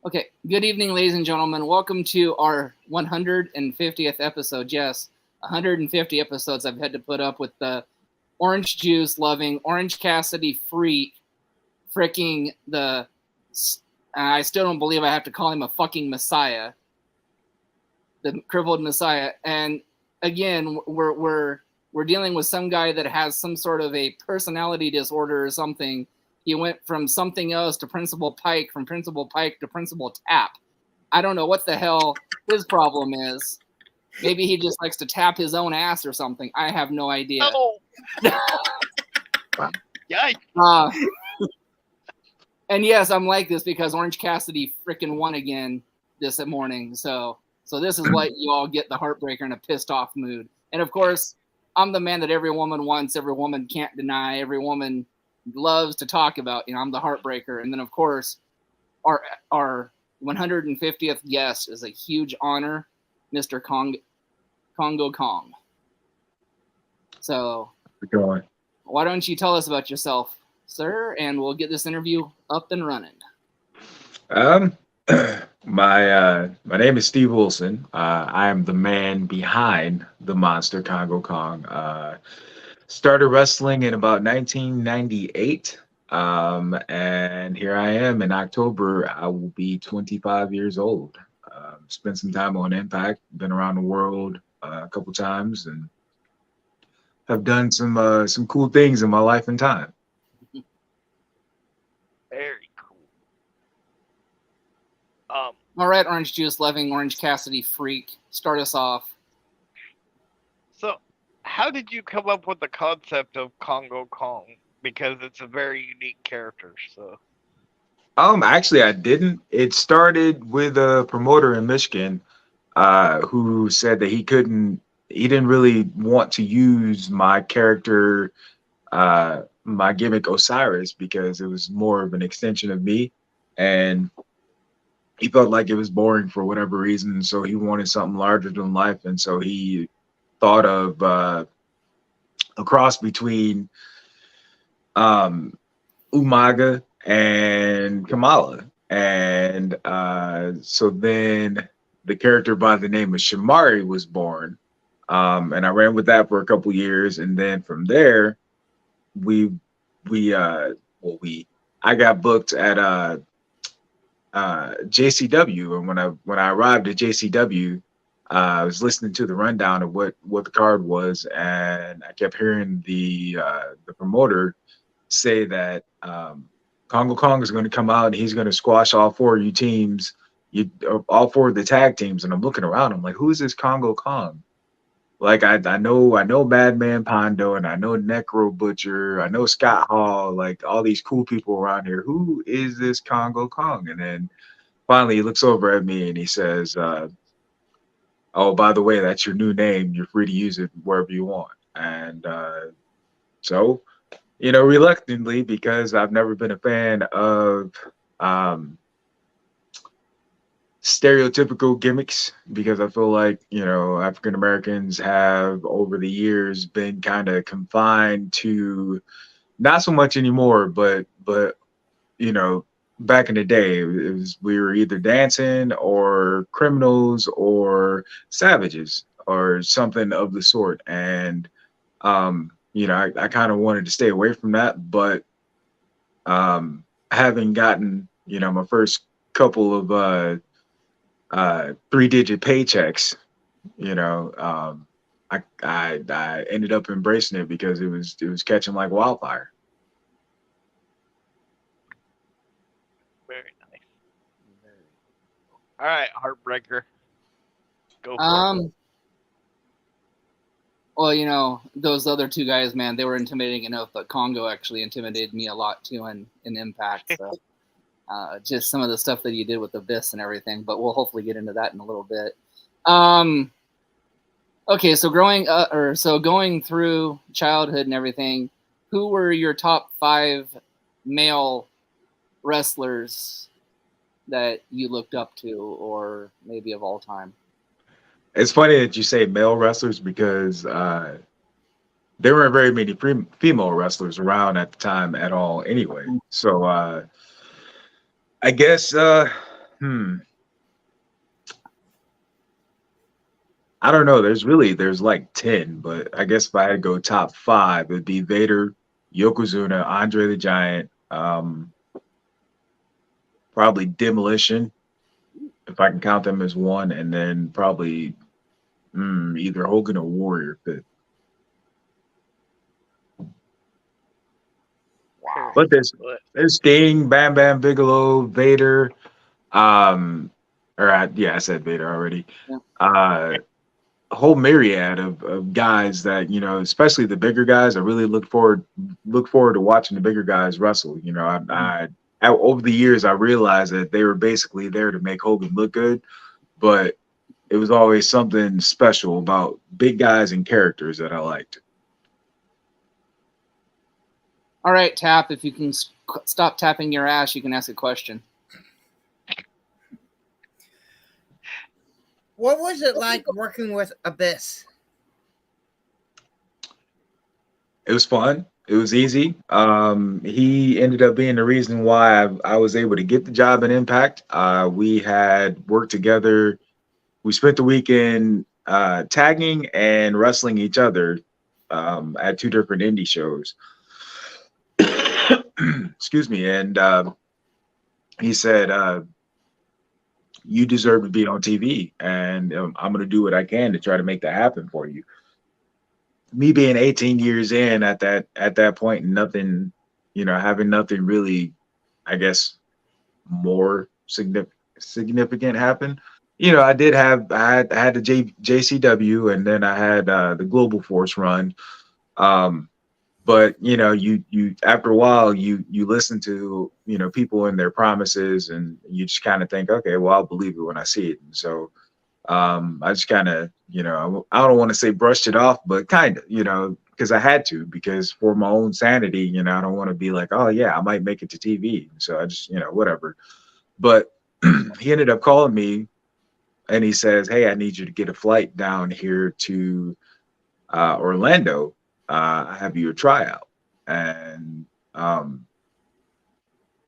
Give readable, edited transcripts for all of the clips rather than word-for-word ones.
Okay, good evening, ladies and gentlemen. Welcome to our 150th episode. Yes, 150 episodes I've had to put up with the orange juice loving, Orange Cassidy freak, freaking the. I still don't believe I have to call him a fucking messiah, the crippled messiah. And again, we're dealing with some guy that has some sort of a personality disorder or something. He went from something else to Principal Pike, from Principal Pike to Principal Tap. I don't know what the hell his problem is. Maybe he just likes to tap his own ass or something. I have no idea. Oh. Yikes. And yes, I'm like this because Orange Cassidy freaking won again this morning. So this is what you all get, the heartbreaker in a pissed off mood. And of course, I'm the man that every woman wants, every woman can't deny, every woman loves to talk about. I'm the heartbreaker. And then of course, our 150th guest is a huge honor, Mr. Kongo Kong. So why don't you tell us about yourself, sir, and we'll get this interview up and running. My name is Steve Wilson. I am the man behind the monster Kongo Kong. Started wrestling in about 1998, and here I am in October. I will be 25 years old. Spent some time on Impact, been around the world a couple times, and have done some cool things in my life and time. Very cool. All right, Orange Juice loving Orange Cassidy freak, start us off. So, how did you come up with the concept of Kongo Kong? Because it's a very unique character. So, actually, I didn't. It started with a promoter in Michigan, who said that he didn't really want to use my character, my gimmick Osiris, because it was more of an extension of me, and he felt like it was boring for whatever reason. So he wanted something larger than life, and so he thought of a cross between Umaga and Kamala, and so then the character by the name of Shamari was born, and I ran with that for a couple years, and then from there, I got booked at JCW, and when I arrived at JCW, I was listening to the rundown of what the card was, and I kept hearing the promoter say that Kongo Kong is going to come out and he's going to squash all four of you teams, all four of the tag teams. And I'm looking around, I'm like, who is this Kongo Kong? Like I know Madman Pondo, and I know Necro Butcher, I know Scott Hall, like all these cool people around here. Who is this Kongo Kong? And then finally he looks over at me and he says, oh, by the way, that's your new name. You're free to use it wherever you want. And so, reluctantly, because I've never been a fan of stereotypical gimmicks, because I feel like, African Americans have over the years been kind of confined to, not so much anymore, but back in the day, we were either dancing or criminals or savages or something of the sort. And I kind of wanted to stay away from that, but having gotten my first couple of 3-digit paychecks, I ended up embracing it because it was catching like wildfire. very nice. All right, Heartbreaker. Go for it. Well, those other two guys, man, they were intimidating enough, but Kongo actually intimidated me a lot too in Impact. So just some of the stuff that you did with Abyss and everything, but we'll hopefully get into that in a little bit. Okay, so going through childhood and everything, who were your top 5 male wrestlers that you looked up to, or maybe of all time? It's funny that you say male wrestlers, because there weren't very many female wrestlers around at the time at all anyway. So I guess hmm I don't know. There's like 10, but I guess if I had to go top five, it'd be Vader, Yokozuna, Andre the Giant, probably Demolition, if I can count them as one, and then probably either Hogan or Warrior fifth. Wow. But there's Sting, Bam Bam Bigelow, Vader, yeah, I said Vader already. Yeah. A whole myriad of guys that, especially the bigger guys. I really look forward to watching the bigger guys wrestle. Over the years I realized that they were basically there to make Hogan look good, but it was always something special about big guys and characters that I liked. All right, Tap. If you can stop tapping your ass, you can ask a question. What was it like working with Abyss? It was fun. It was easy. He ended up being the reason why I was able to get the job in Impact. We had worked together. We spent the weekend tagging and wrestling each other at two different indie shows. Excuse me. And he said, you deserve to be on TV, and I'm going to do what I can to try to make that happen for you. Me being 18 years in at that point, nothing, having nothing really, I guess, more significant happen. I had the JCW, and then I had the Global Force run. But you after a while you listen to people and their promises, and you just kind of think, okay, well, I'll believe it when I see it. And so I just kind of I don't want to say brushed it off, but kind of because I had to, because for my own sanity, I don't want to be like, oh yeah, I might make it to TV. So I just whatever. But he ended up calling me, and he says, hey, I need you to get a flight down here to Orlando. I have you a tryout. And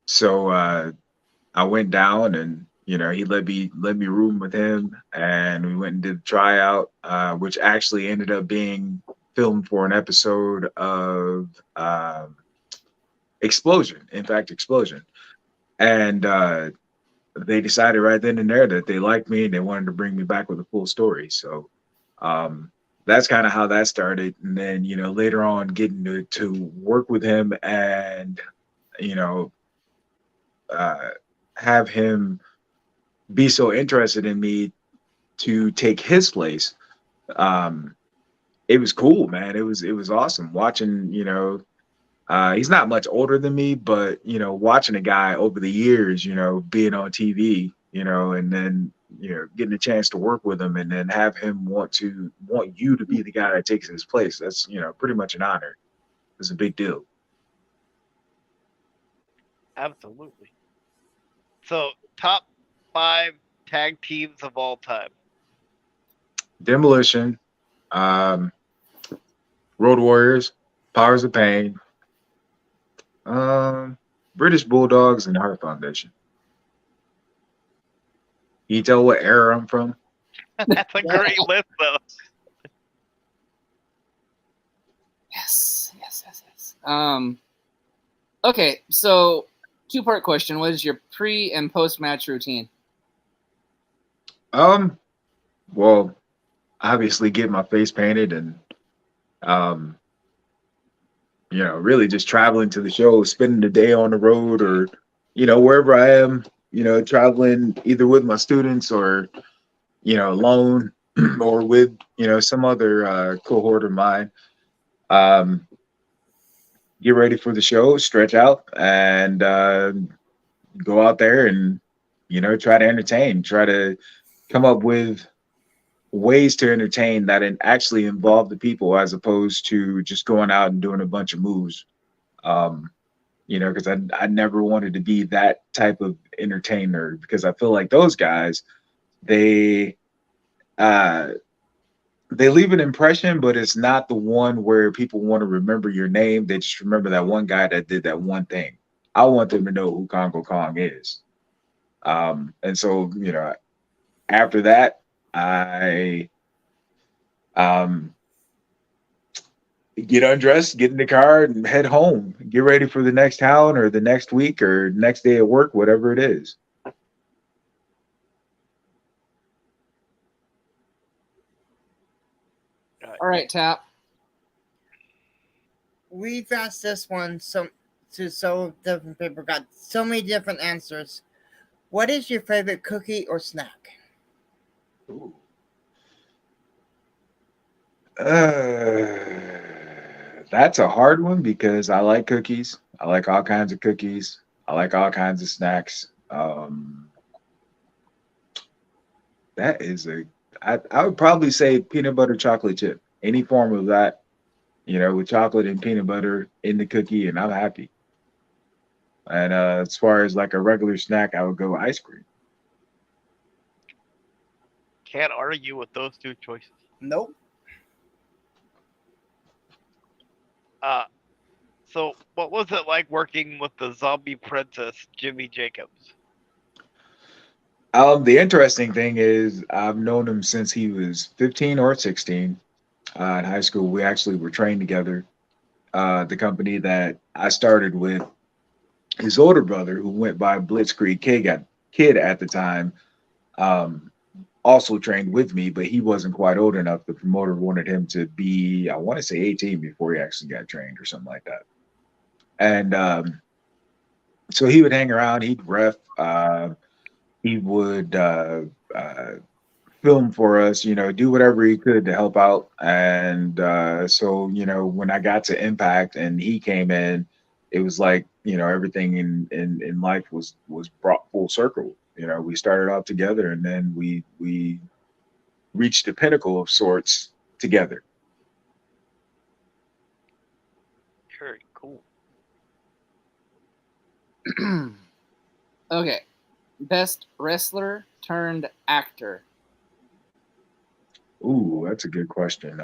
so I went down, and he let me room with him, and we went and did the tryout, which actually ended up being filmed for an episode of Explosion. In fact, Explosion. And they decided right then and there that they liked me and they wanted to bring me back with a full story. So that's kind of how that started. And then, later on getting to work with him and, have him be so interested in me to take his place. It was cool, man. It was awesome watching, he's not much older than me, but, watching a guy over the years, being on TV, and then, getting a chance to work with him, and then have him want you to be the guy that takes his place. That's, pretty much an honor. It's a big deal. Absolutely. So, top 5 tag teams of all time. Demolition, Road Warriors, Powers of Pain, British Bulldogs, and Heart Foundation. Can you tell what era I'm from? That's a great list, though. Yes. Okay, so two-part question. What is your pre- and post-match routine? Well, obviously get my face painted, and really just traveling to the show, spending the day on the road, or wherever I am, traveling either with my students or alone or with some other cohort of mine. Get ready for the show, stretch out, and go out there and try to entertain, try to come up with ways to entertain that actually involve the people, as opposed to just going out and doing a bunch of moves. Because I never wanted to be that type of entertainer, because I feel like those guys, they they leave an impression, but it's not the one where people want to remember your name. They just remember that one guy that did that one thing. I want them to know who Congo Kong is. And so, after that, I um, get undressed, get in the car, and head home. Get ready for the next town or the next week or next day at work, whatever it is. All right, Tap. We've asked this one so different people got so many different answers. What is your favorite cookie or snack? Ooh. That's a hard one because I like cookies. I like all kinds of cookies. I like all kinds of snacks. That is I would probably say peanut butter chocolate chip. Any form of that, with chocolate and peanut butter in the cookie, and I'm happy. And as far as like a regular snack, I would go ice cream. Can't argue with those two choices. Nope. Uh, so what was it like working with the zombie princess Jimmy Jacobs? The interesting thing is I've known him since he was 15 or 16. In high school, we actually were trained together. The company that I started with, his older brother, who went by Blitzkrieg Kid at the time, um, also trained with me, but he wasn't quite old enough. The promoter wanted him to be, I want to say 18 before he actually got trained or something like that. And so he would hang around, he'd ref, he would uh, film for us, do whatever he could to help out. And so, when I got to Impact and he came in, it was like, everything in life was brought full circle. We started off together and then we reached the pinnacle of sorts together. Very cool. Okay. Best wrestler turned actor. Ooh, that's a good question.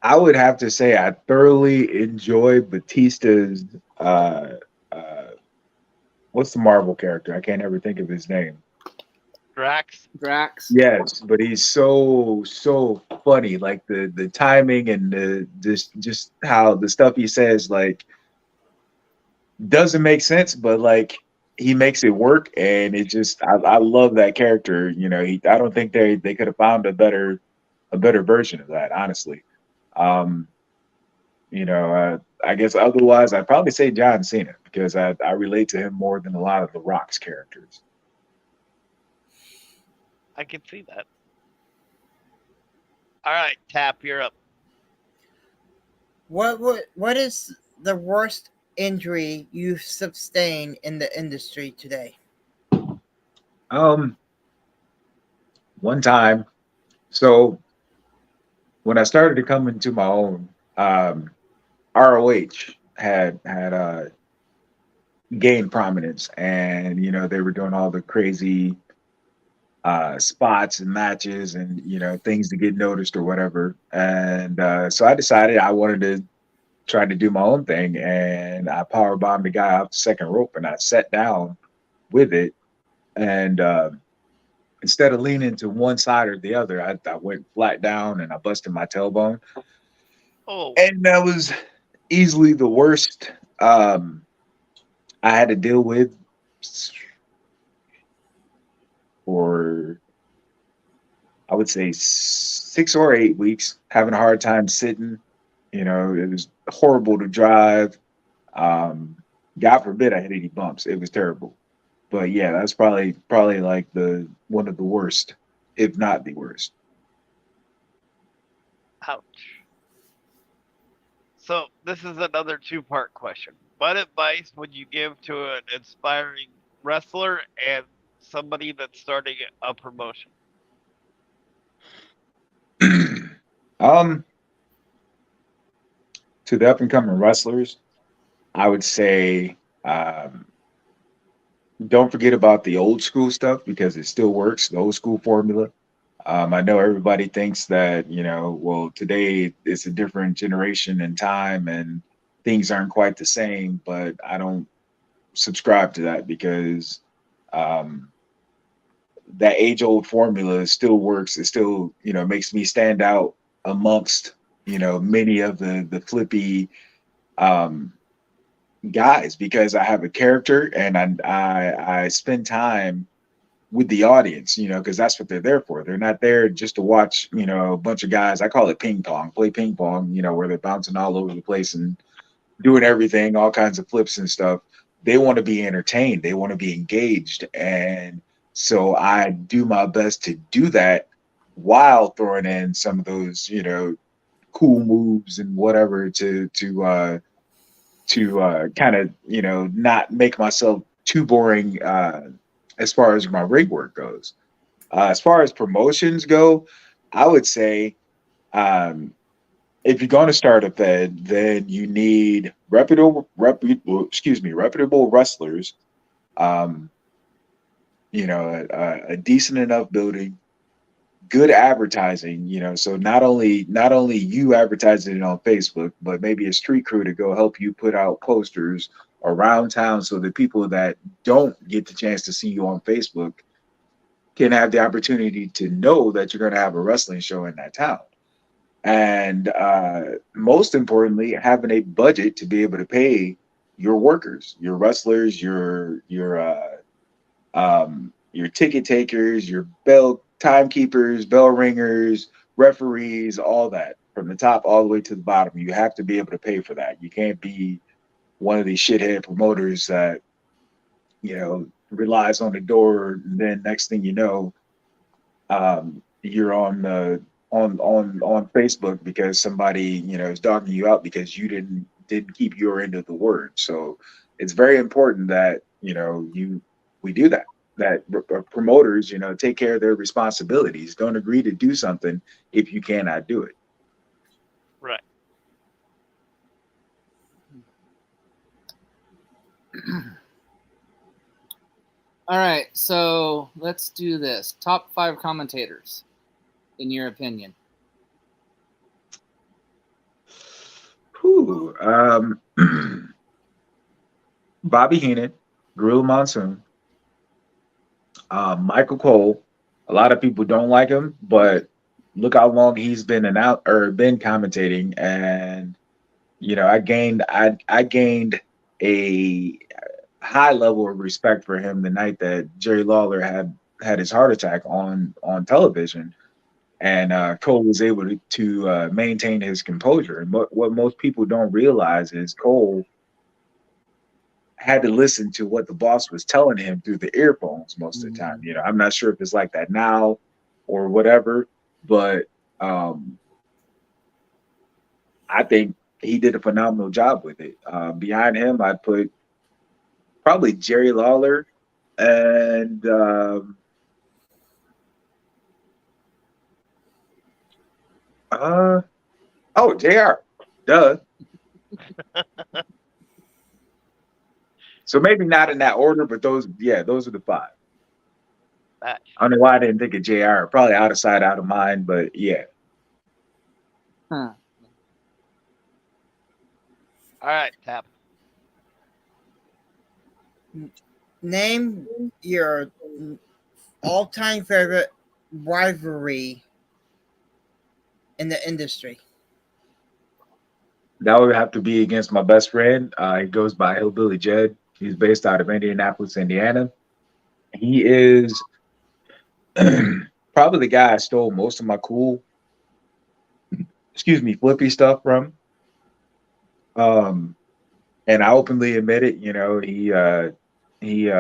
I would have to say I thoroughly enjoy Batista's uh uh what's the Marvel character? I can't ever think of his name. Drax. Drax. Yes, but he's so funny. Like the timing and the just how the stuff he says like doesn't make sense, but like he makes it work, and it just I love that character. I don't think they could have found a better version of that, honestly. Um, I guess otherwise I'd probably say John Cena because I relate to him more than a lot of the Rock's characters. I can see that. All right, Tap, you're up. What is the worst injury you've sustained in the industry today? Um, One time, so when I started to come into my own, ROH had gained prominence, and they were doing all the crazy spots and matches and things to get noticed or whatever. And so I decided I wanted to try to do my own thing, and I power bombed the guy off the second rope, and I sat down with it, and instead of leaning to one side or the other, I went flat down and I busted my tailbone, Oh, and that was easily the worst I had to deal with for, I would say, 6 or 8 weeks, having a hard time sitting. It was horrible to drive. Um, God forbid I hit any bumps. It was terrible. But yeah, that's probably like the one of the worst, if not the worst. ouch. So this is another two-part question. What advice would you give to an inspiring wrestler and somebody that's starting a promotion? um, to the up and coming wrestlers, I would say, um, don't forget about the old school stuff because it still works, the old school formula. I know everybody thinks that, well, today it's a different generation and time and things aren't quite the same, but I don't subscribe to that because um, that age old formula still works. It still, makes me stand out amongst, many of the flippy um, guys because I have a character and I spend time with the audience, because that's what they're there for. They're not there just to watch, a bunch of guys. I call it ping pong, play ping pong, where they're bouncing all over the place and doing everything, all kinds of flips and stuff. They want to be entertained. They want to be engaged. And so I do my best to do that while throwing in some of those, cool moves and whatever to kind of not make myself too boring as far as my rig work goes. As far as promotions go, I would say um, if you're going to start a Fed, then you need reputable wrestlers. Um, a decent enough building, good advertising. So not only you advertising it on Facebook, but maybe a street crew to go help you put out posters around town, so that people that don't get the chance to see you on Facebook can have the opportunity to know that you're going to have a wrestling show in that town. And most importantly, having a budget to be able to pay your workers, your wrestlers, your ticket takers, your bell timekeepers, bell ringers, referees, all that from the top all the way to the bottom. You have to be able to pay for that. You can't be one of these shithead promoters that relies on the door. And then next thing you know, you're on Facebook because somebody is dogging you out because you didn't keep your end of the word. So it's very important that we do that. That promoters take care of their responsibilities. Don't agree to do something if you cannot do it. Right. All right, so let's do this. Top 5 commentators, in your opinion. Whew, Bobby Heenan, Gorilla Monsoon, Michael Cole. A lot of people don't like him, but look how long he's been commentating, and I gained a high level of respect for him the night that Jerry Lawler had his heart attack on television, and Cole was able to maintain his composure. And what most people don't realize is Cole had to listen to what the boss was telling him through the earphones most of the time. I'm not sure if it's like that now or whatever, but I think he did a phenomenal job with it. Behind him, I put probably Jerry Lawler and JR. Duh. So maybe not in that order, but those are the 5. Nice. I don't know why I didn't think of JR. Probably out of sight, out of mind, but yeah. Huh. All right, Tap. Name your all-time favorite rivalry in the industry. That would have to be against my best friend. He goes by Hillbilly Jed. He's based out of Indianapolis, Indiana. He is probably the guy I stole most of my cool, flippy stuff from. And I openly admit it. He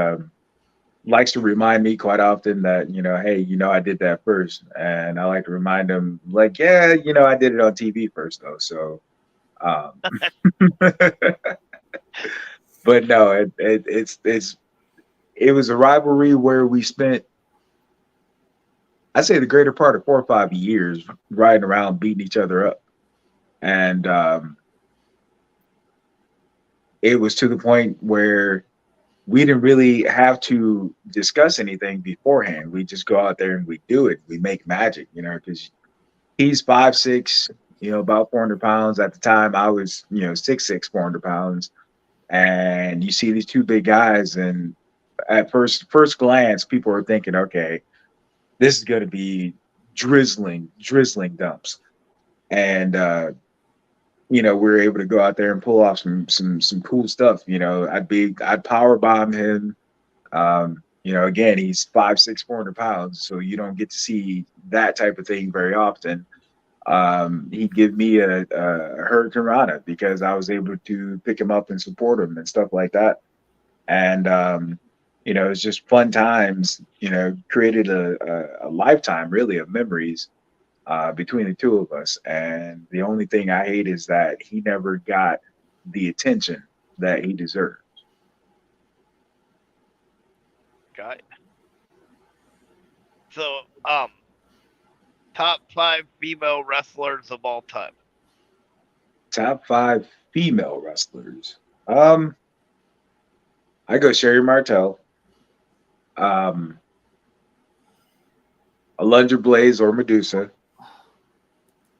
likes to remind me quite often that hey, I did that first, and I like to remind him like, yeah, I did it on TV first though. So, but no, it was a rivalry where we spent, I'd say, the greater part of 4 or 5 years riding around beating each other up, and it was to the point where we didn't really have to discuss anything beforehand. We just go out there and we do it. We make magic, because he's 5'6", about 400 pounds. At the time, I was, 6'6", 400 pounds. And you see these two big guys, and at first glance, people are thinking, okay, this is going to be drizzling dumps. And we were able to go out there and pull off some cool stuff. I'd power bomb him. Again, he's 5'6", 400 pounds, so you don't get to see that type of thing very often. He'd give me a Hurricane Rana because I was able to pick him up and support him and stuff like that. And it's just fun times. Created a lifetime really of memories between the two of us. And the only thing I hate is that he never got the attention that he deserved. Got it. So, top 5 female wrestlers of all time. Top 5 female wrestlers. I go Sherry Martel, Alundra Blaze or Medusa.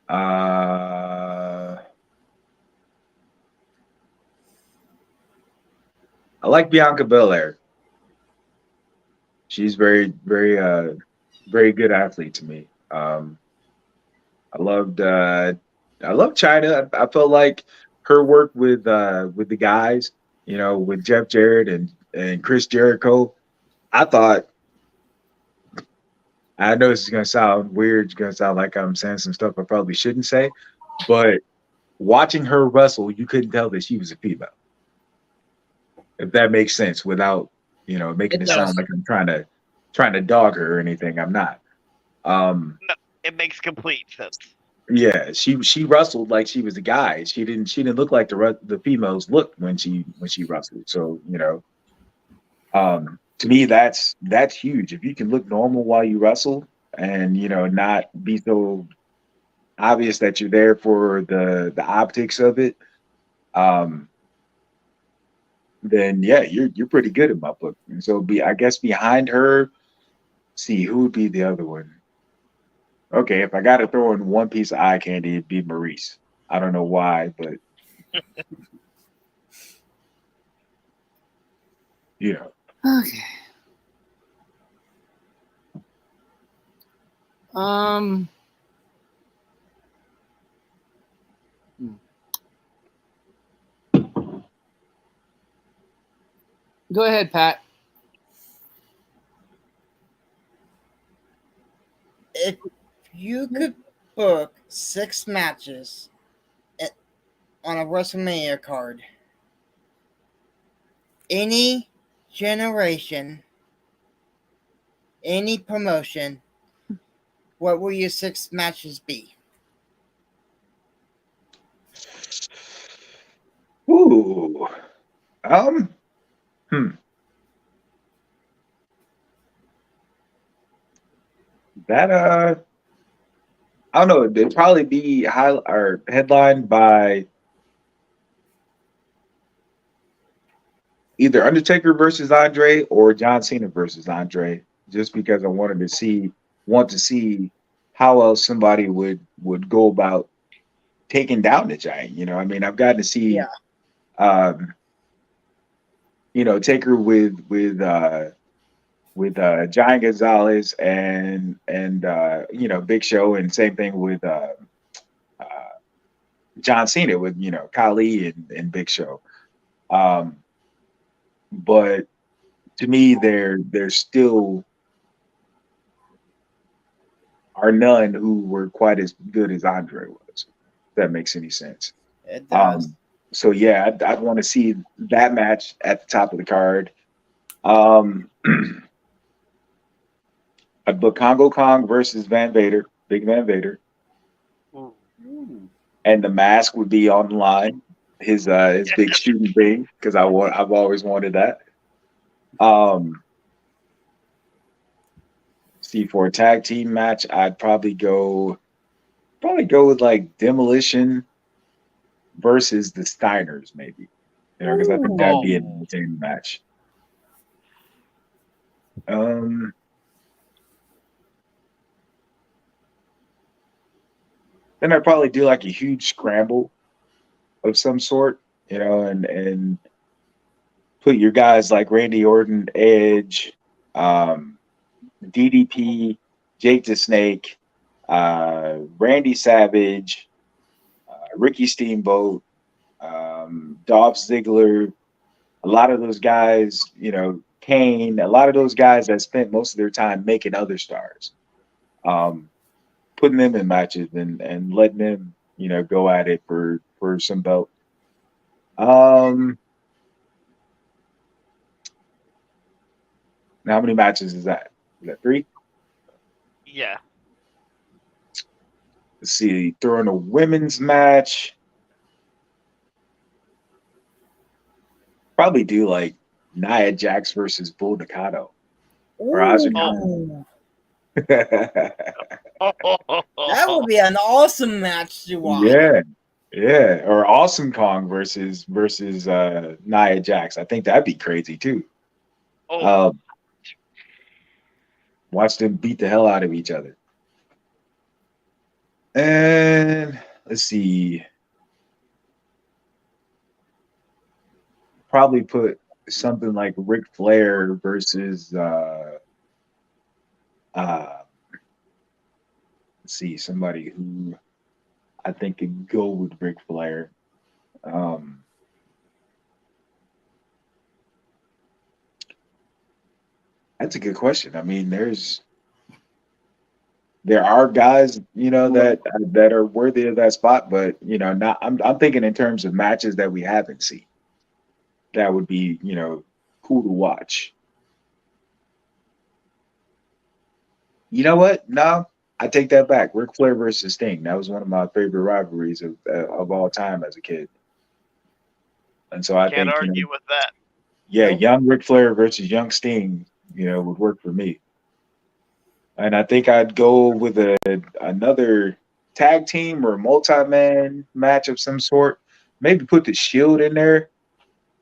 I like Bianca Belair. She's very, very, very good athlete to me. I loved China. I felt like her work with the guys, with Jeff Jarrett and Chris Jericho. I thought, I know this is gonna sound weird. It's gonna sound like I'm saying some stuff I probably shouldn't say, but watching her wrestle, you couldn't tell that she was a female. If that makes sense, without making it sound like I'm trying to dog her or anything. I'm not. No, it makes complete sense. Yeah, she wrestled like she was a guy. She didn't look like the females looked when she wrestled. So to me that's huge. If you can look normal while you wrestle and not be so obvious that you're there for the optics of it, then yeah, you're pretty good in my book. And so I guess behind her, see who would be the other one. Okay, if I got to throw in one piece of eye candy, it'd be Maurice. I don't know why, but Okay. Go ahead, Pat. If you could book 6 matches on a WrestleMania card, any generation, any promotion, what will your 6 matches be? Ooh. That I don't know. It'd probably be headlined by either Undertaker versus Andre or John Cena versus Andre, just because I want to see how else somebody would go about taking down the Giant. I mean, I've gotten to see, Taker with Giant Gonzalez and Big Show, and same thing with John Cena with Khali and Big Show. But to me, there still are none who were quite as good as Andre was. If that makes any sense. It does. So yeah, I'd want to see that match at the top of the card. I'd book Kongo Kong versus Van Vader, Big Van Vader, and the mask would be on the line. His big shooting thing, because I've always wanted that. See, for a tag team match, I'd probably go with like Demolition versus the Steiners, maybe. Because I think that'd be an entertaining match. Um, then I'd probably do like a huge scramble of some sort, and put your guys like Randy Orton, Edge, um, DDP, Jake the Snake, Randy Savage, Ricky Steamboat, Dolph Ziggler, a lot of those guys, Kane, a lot of those guys that spent most of their time making other stars, um, putting them in matches and letting them, go at it for some belt. Um, now how many matches is that? Is that three? Yeah. Let's see, throwing a women's match. Probably do like Nia Jax versus Bull Nakano or Asuka. Ooh, Oh, that would be an awesome match to watch. Yeah, yeah, or Awesome Kong versus Nia Jax. I think that'd be crazy too. Um, watch them beat the hell out of each other. And let's see, probably put something like Ric Flair versus uh let's see, somebody who I think could go with Ric Flair. Um, that's a good question. I mean, there are guys, that are worthy of that spot, but not. I'm thinking in terms of matches that we haven't seen. That would be, cool to watch. You know what? No, I take that back. Ric Flair versus Sting. That was one of my favorite rivalries of all time as a kid. And so I can't think, argue with that. yeah, Nope. young Ric Flair versus young Sting, would work for me. And I think I'd go with another tag team or multi-man match of some sort. Maybe put the Shield in there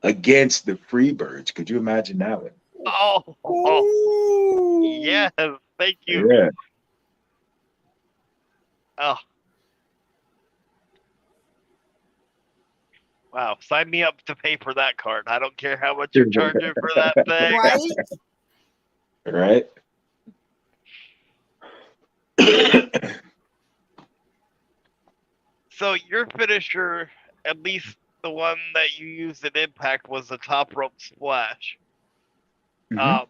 against the Freebirds. Could you imagine that one? Oh, Ooh. yes, thank you. Yeah. Oh, wow, sign me up to pay for that card. I don't care how much you're charging for that thing. Right? Right? So your finisher, at least the one that you used in Impact, was the top rope splash, Mhm.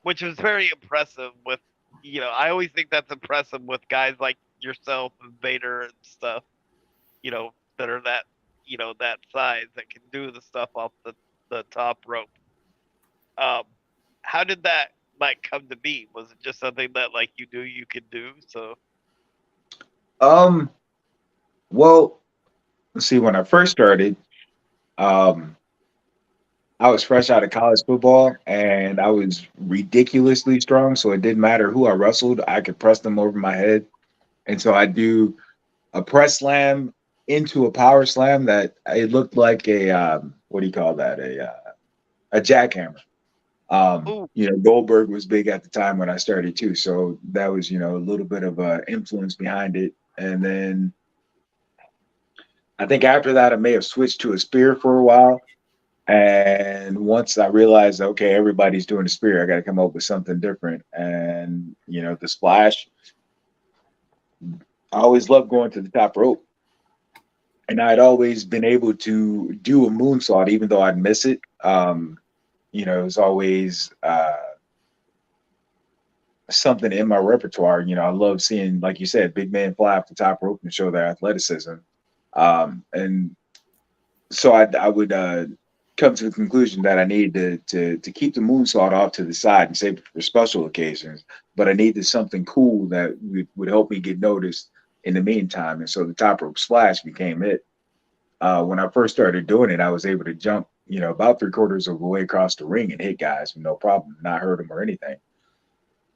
which was very impressive. With I always think that's impressive with guys like yourself and Vader and stuff. That are that size that can do the stuff off the top rope. Um, how did that like come to be? Was it just something that like you could do? So Um, well, let's see, when I first started, um, I was fresh out of college football and I was ridiculously strong, so it didn't matter who I wrestled, I could press them over my head. And so I do a press slam into a power slam that it looked like a what do you call that? A jackhammer. ooh, Goldberg was big at the time when I started too, so that was a little bit of influence behind it. And then I think after that, I may have switched to a spear for a while. And once I realized, okay, everybody's doing a spear, I got to come up with something different. And the splash. I always loved going to the top rope, and I'd always been able to do a moonsault, even though I'd miss it. It was always something in my repertoire. I love seeing, like you said, big men fly off the top rope and show their athleticism. And so I would come to the conclusion that I needed to keep the moonsault off to the side and save it for special occasions, but I needed something cool that would help me get noticed in the meantime. And so the top rope splash became it. When I first started doing it, I was able to jump, about 3/4 of the way across the ring and hit guys with no problem, not hurt them or anything.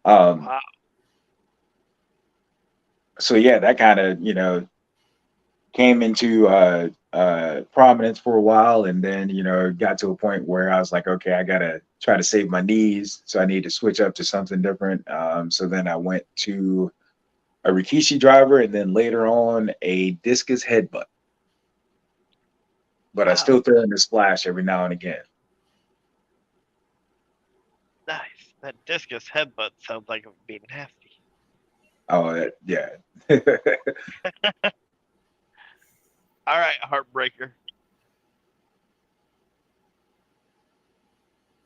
Um, wow. so yeah, that kind of, came into prominence for a while, and then it got to a point where I was like, okay, I gotta try to save my knees, so I need to switch up to something different. So then I went to a Rikishi driver, and then later on a discus headbutt. But I still Wow, throw in the splash every now and again. nice. That discus headbutt sounds like it would be nasty. Oh, yeah. All right, Heartbreaker.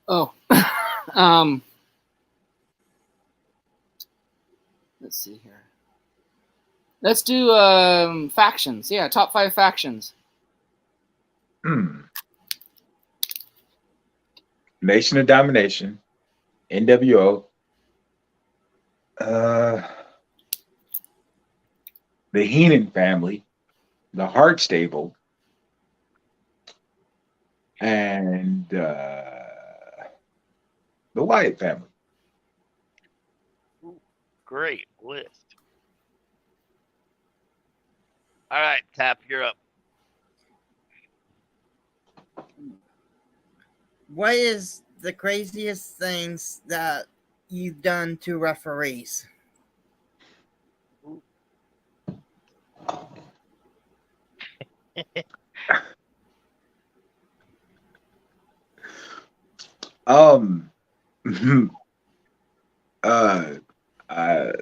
Oh, um, let's see here. Let's do factions. Yeah, top 5 factions. Nation of Domination, NWO, the Heenan family, the Hart Stable, and the Wyatt family. Great list. All right, Tap, you're up. What is the craziest things that you've done to referees? Um, uh, uh,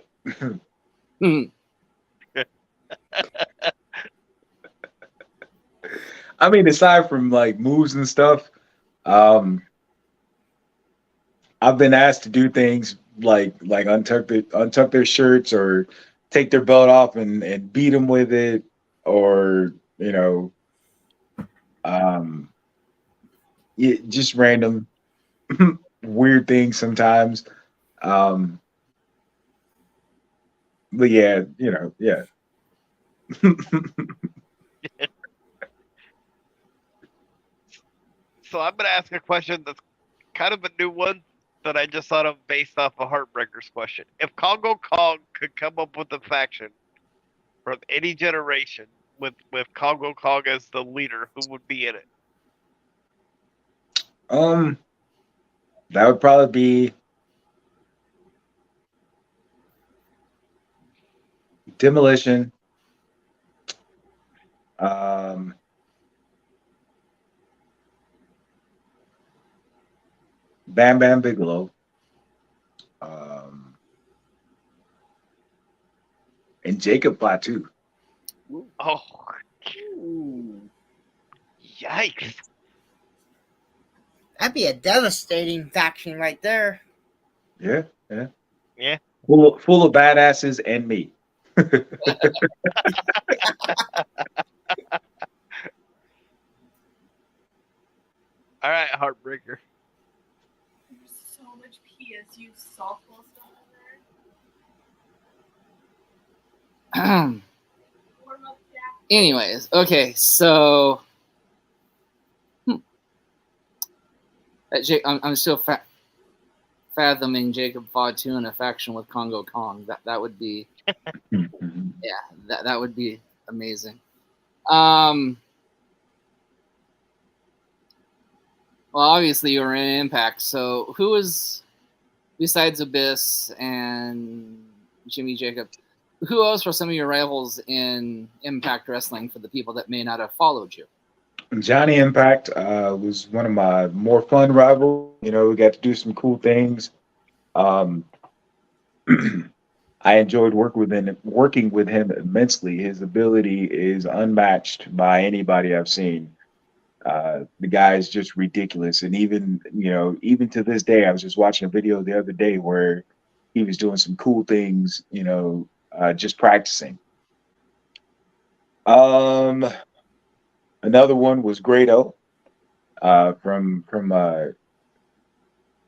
I mean, aside from like moves and stuff, um, I've been asked to do things like untuck their shirts or take their belt off and beat them with it, or um, just random weird things sometimes. Um, but yeah, yeah. So I'm gonna ask a question that's kind of a new one that I just thought of based off of Heartbreaker's question. If Kongo Kong could come up with a faction from any generation with Kongo Kong as the leader, who would be in it? Um, that would probably be Demolition. Um, Bam Bam Bigelow. Um, and Jacob Plateau. Oh, yikes! That'd be a devastating faction right there. Yeah, yeah. Yeah. Full of badasses and me. All right, Heartbreaker. There's so much PSU softball stuff in there. Warm up Jack. Anyways, okay, so I'm still fathoming Jacob Fatu in a faction with Kongo Kong. That would be that would be amazing. Well, obviously you were in Impact, so who is, besides Abyss and Jimmy Jacob, who else were some of your rivals in Impact Wrestling for the people that may not have followed you? Johnny Impact was one of my more fun rivals. We got to do some cool things. I enjoyed working with him immensely. His ability is unmatched by anybody I've seen. The guy is just ridiculous, and even to this day, I was just watching a video the other day where he was doing some cool things. Just practicing. Another one was Grado from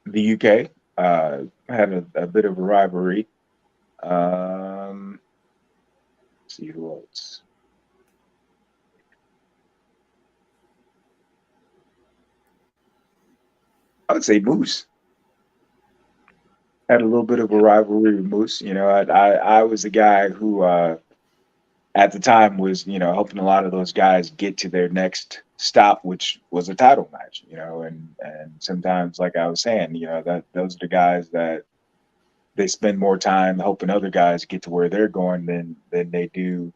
the UK. Had a bit of a rivalry. Let's see who else. I would say Moose. Had a little bit of a rivalry with Moose. I was the guy who, at the time was, helping a lot of those guys get to their next stop, which was a title match, and sometimes, like I was saying, that those are the guys that they spend more time helping other guys get to where they're going than they do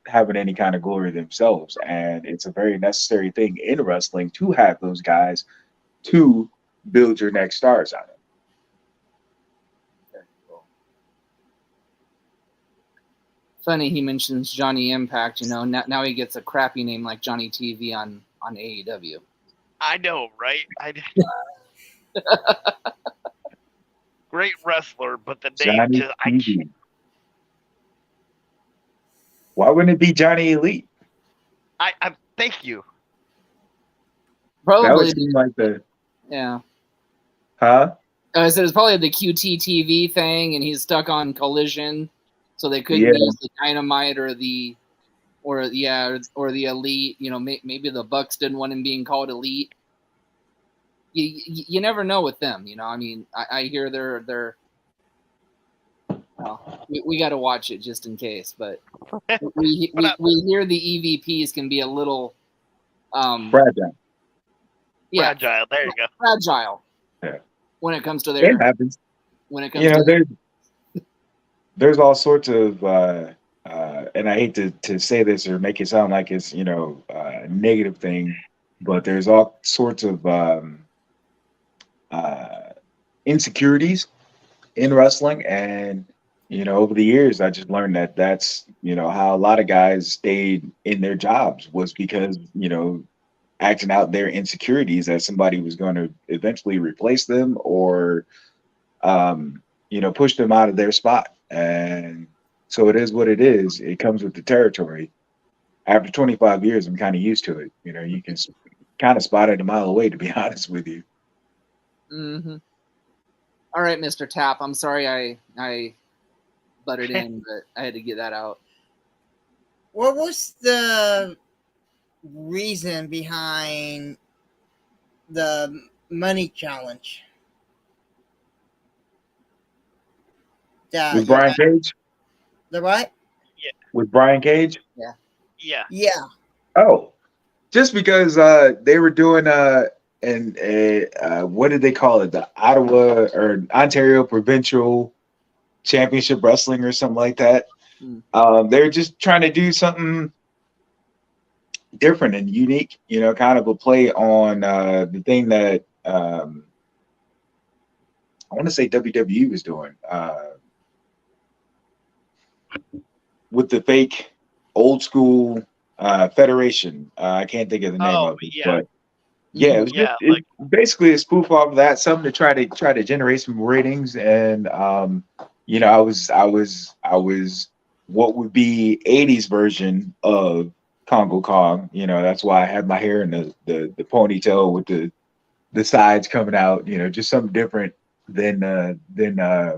having any kind of glory themselves. And it's a very necessary thing in wrestling to have those guys to build your next stars out of. Funny he mentions Johnny Impact. Now he gets a crappy name like Johnny TV on AEW. I know, right? Great wrestler, but the name Johnny just TV. Why wouldn't it be Johnny Elite? I thank you. Probably That would seem like the huh? I said it's probably the QT TV thing, and he's stuck on Collision, so they couldn't Yeah. use the Dynamite or the Elite. Maybe the Bucks didn't want him being called Elite. You never know with them. I mean, I hear they're. Well, we got to watch it just in case, but we hear the EVPs can be a little Fragile. yeah, Fragile. There you go. fragile. Yeah. When it comes to It their happens. when it comes to There's all sorts of and I hate to say this or make it sound like it's a negative thing, but there's all sorts of insecurities in wrestling, and over the years I just learned that that's how a lot of guys stayed in their jobs was because acting out their insecurities that somebody was going to eventually replace them or push them out of their spot. And so it is what it is. It comes with the territory. After 25 years, I'm kind of used to it. You can kind of spot it a mile away, to be honest with you. Mm-hmm. All right, Mr. Tap. I'm sorry I butted in, but I had to get that out. What was the reason behind the money challenge? With Brian Cage? The what? With Brian Cage? Yeah. Yeah. Oh, just because they were doing what did they call it? The Ottawa or Ontario Provincial Championship Wrestling or something like that. They're just trying to do something different and unique, kind of a play on the thing that I want to say WWE was doing with the fake old school federation. I can't think of the name of it, but yeah, it was it's basically a spoof off of that, something to try to generate some ratings. And I was what would be 80s version of Kongo Kong. That's why I had my hair in the ponytail with the sides coming out. Just something different than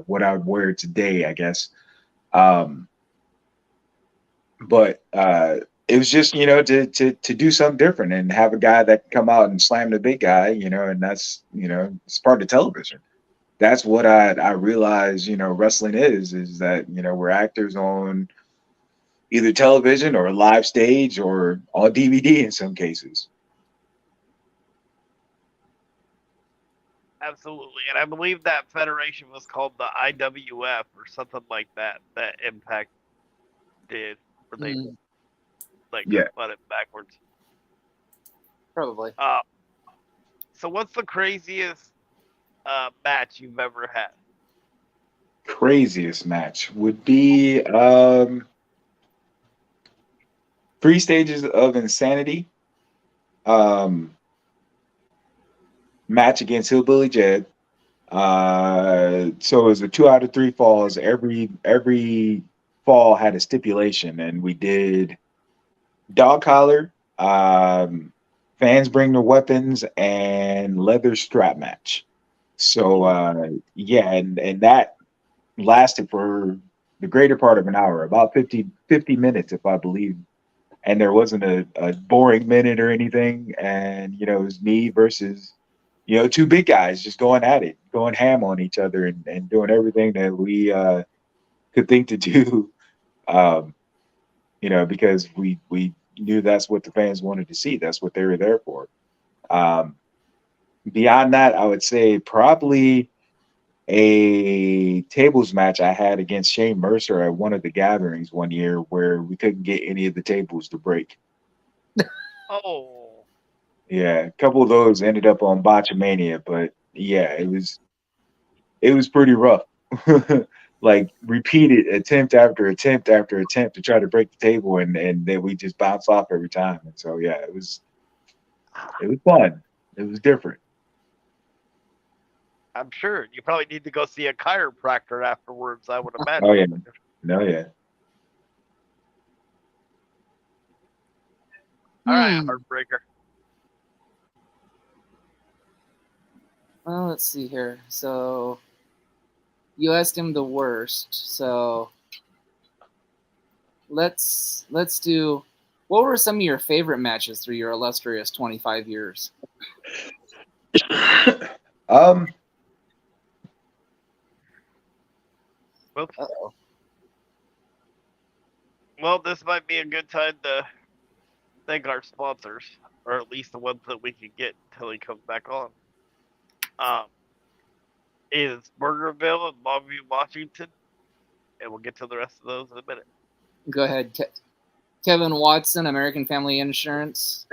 what I would wear today, I guess. But it was just to do something different and have a guy that can come out and slam the big guy, and that's it's part of television. That's what I realize wrestling is that we're actors on either television or live stage or on DVD in some cases. Absolutely. And I believe that federation was called the IWF or something like that Impact did, where they put it backwards. Probably. So what's the craziest match you've ever had? Craziest match would be 3 Stages of Insanity match against Hillbilly Jed. So it was a 2 out of 3 falls. Every fall had a stipulation, and we did dog collar, fans bring their weapons, and leather strap match. So and that lasted for the greater part of an hour, about 50 minutes, if I believe. And there wasn't a boring minute or anything. And it was me versus 2 big guys just going at it, going ham on each other, and doing everything that we could think to do because we knew that's what the fans wanted to see. That's what they were there for. Um, Beyond that, I would say probably a tables match I had against Shane Mercer at one of the gatherings one year where we couldn't get any of the tables to break. Oh, Yeah, a couple of those ended up on Botchamania, but yeah, it was pretty rough. Like repeated attempt after attempt after attempt to try to break the table, and then we just bounce off every time. And so yeah, it was fun. It was different. I'm sure you probably need to go see a chiropractor afterwards. I would imagine. Oh yeah, no yeah. All right, Hmm. heartbreaker. Well, let's see here. So you asked him the worst. So let's do. What were some of your favorite matches through your illustrious 25 years? um, Whoops. Uh-oh. Well, this might be a good time to thank our sponsors, or at least the ones that we can get until he comes back on. Um, is Burgerville in Longview, Washington, and we'll get to the rest of those in a minute. Go ahead, Kevin Watson, American Family Insurance.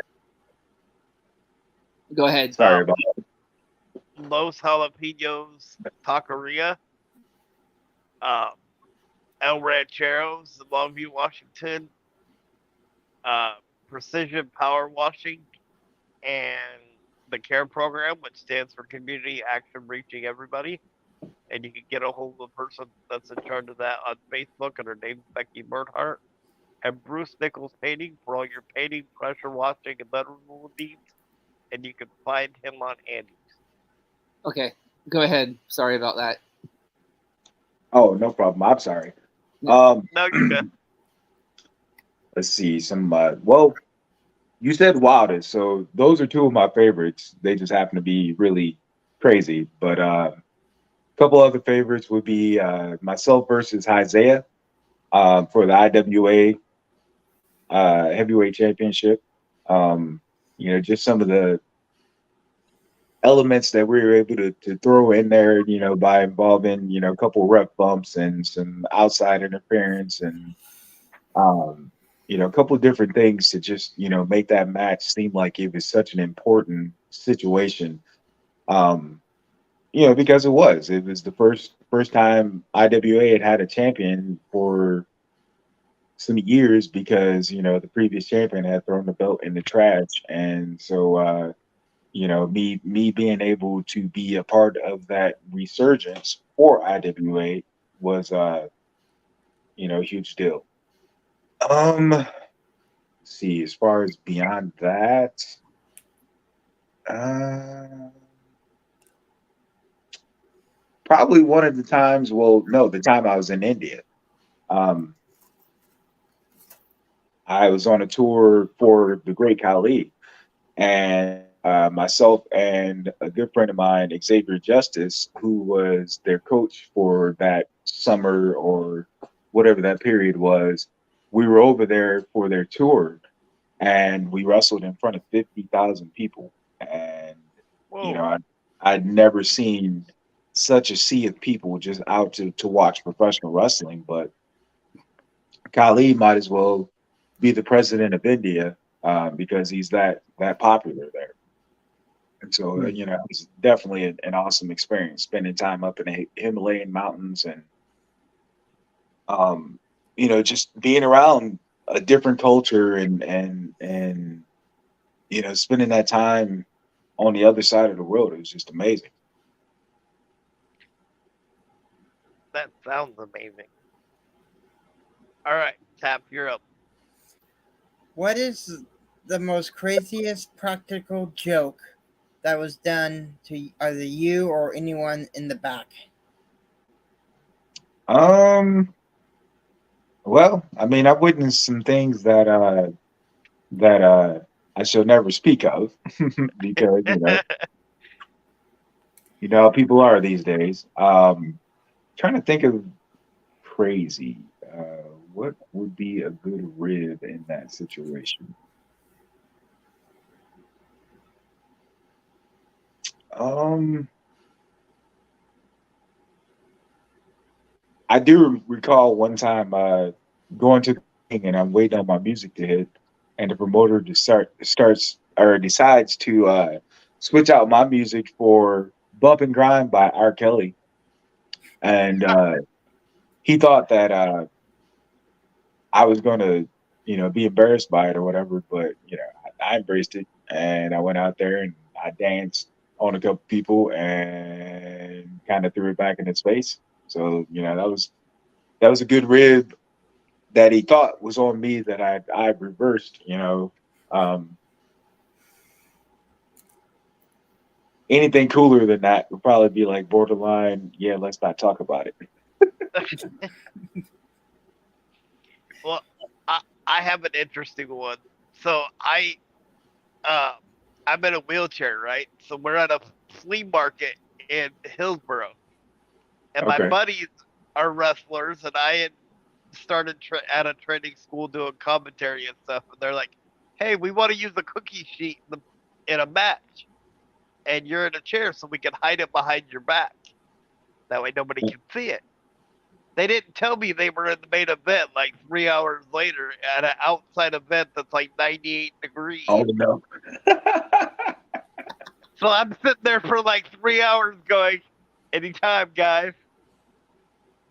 Go ahead. sorry about Los Jalapenos Taqueria, um, El Rancheros in Longview, Washington, Precision Power Washing, and the CARE program, which stands for Community Action Reaching Everybody. And you can get a hold of the person that's in charge of that on Facebook, and her name's Becky Bernhardt. And Bruce Nichols Painting for all your painting, pressure washing, and letter removal needs. And you can find him on Andy's. Okay, go ahead. Sorry about that. Oh, no problem. I'm sorry. No. No, you're good. Let's see some. Well, you said wildest, so those are two of my favorites. They just happen to be really crazy. But a couple other favorites would be myself versus Isaiah for the IWA heavyweight championship. Um, just some of the elements that we were able to throw in there, by involving, a couple ref bumps and some outside interference and, a couple of different things to just, make that match seem like it was such an important situation. Um, because it was the first time IWA had a champion for some years because, the previous champion had thrown the belt in the trash. And so, me being able to be a part of that resurgence for IWA was a huge deal. Let's see, as far as beyond that, uh probably one of the times, well, no, the time I was in India. Um I was on a tour for the Great Khali, and myself and a good friend of mine, Xavier Justice, who was their coach for that summer or whatever that period was, we were over there for their tour, and we wrestled in front of 50,000 people. And you know, Whoa. I, I'd never seen such a sea of people just out to watch professional wrestling. But Kali might as well be the president of India because he's that popular there. And so, it was definitely an awesome experience spending time up in the Himalayan mountains and, just being around a different culture and spending that time on the other side of the world. It was just amazing. That sounds amazing. All right, Tap, you're up. What is the most craziest practical joke that was done to either you or anyone in the back? Well, I mean, I witnessed some things that I shall never speak of because how people are these days. Trying to think of crazy. what would be a good rib in that situation? Um, I do recall one time going to the thing and I'm waiting on my music to hit, and the promoter just starts or decides to switch out my music for "Bump and Grind" by R. Kelly, and he thought that I was going to, be embarrassed by it or whatever, but I embraced it and I went out there and I danced on a couple people and kind of threw it back in his face. So that was a good rib that he thought was on me that I reversed. Um, anything cooler than that would probably be like borderline. Yeah, let's not talk about it. Well, I have an interesting one. So uh I'm in a wheelchair, right? So we're at a flea market in Hillsboro, and my Okay. buddies are wrestlers, and I had started at a training school doing commentary and stuff, and they're like, "Hey, we want to use the cookie sheet in a match, and you're in a chair, so we can hide it behind your back. That way, nobody can see it." They didn't tell me they were in the main event like 3 hours later at an outside event that's like 98 Oh degrees. no. So I'm sitting there for like 3 hours going, anytime, guys,